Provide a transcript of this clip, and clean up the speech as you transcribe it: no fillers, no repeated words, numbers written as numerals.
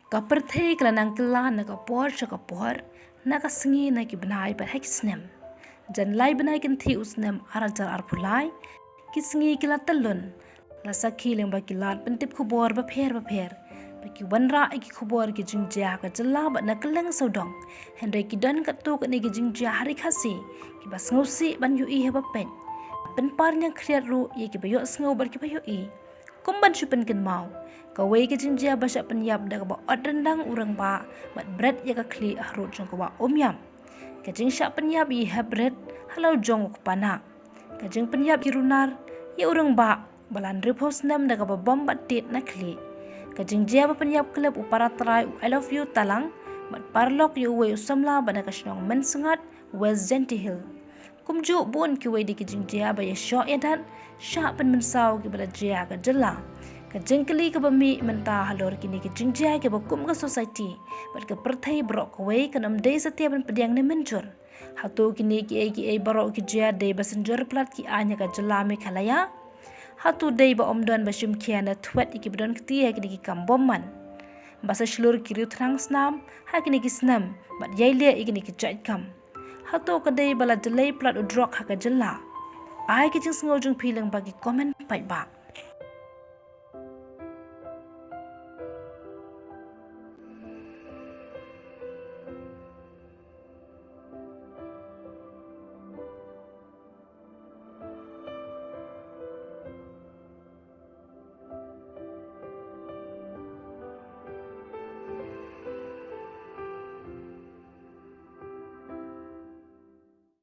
Kaperthei kelanang kelan na kapor sa kapor na kasengi na kibnai pa hek snem. Jan lai benai kin thi usnem arajar arpulai kisengi kilatelun la sakhi leng ba kilat pentip khubor ba pher ba ki wanra ki khubor ki jingjia ka jalla ba na keleng sodong henre ki dan ka tu ka ni ki jingjia hari khasi ki bas ngosi ban yu i heba pen pen par nyang khriat ru ye ki bayo sngo bar ki bayo i kumban supen kin mau kawai ke jingjia basha penyap da ba odrendang urang ba mat bread ya ka kli ahrut jong ka ba omyam ke jingsha penyap i hebred halau jong ku pana ke jing penyap ki runar ya urang ba balan repos nam da ka ba bom bat tit na kli ke jingjia ba penyap klep upara trai I love you talang mat parlok yu we usamla ba na ka snong men sangat west gentihil kumju bun ki we di ki jingjia ba ya sho edan sha pen mensau ki bala jia ka jela ka jengkeli ka bami menta halor kini ki jingjia ke bakum ka society bat ka perthai bro ka wei ka nam dei satia ban pediang ne menjur hatu kini ki ai baro ki jia dei basenjur plat ki anya ka jela me khalaya hatu dei ba omdon ba shim kiana thwet ki bdon kti ki kambomman basa shlur ki ruthrang snam ha kini ki snam bat yaile ikini ki chait kam hatu ka dei bala delay plat udrok ha ka jela ai ki jing sngo jung philang ba ki comment pai ba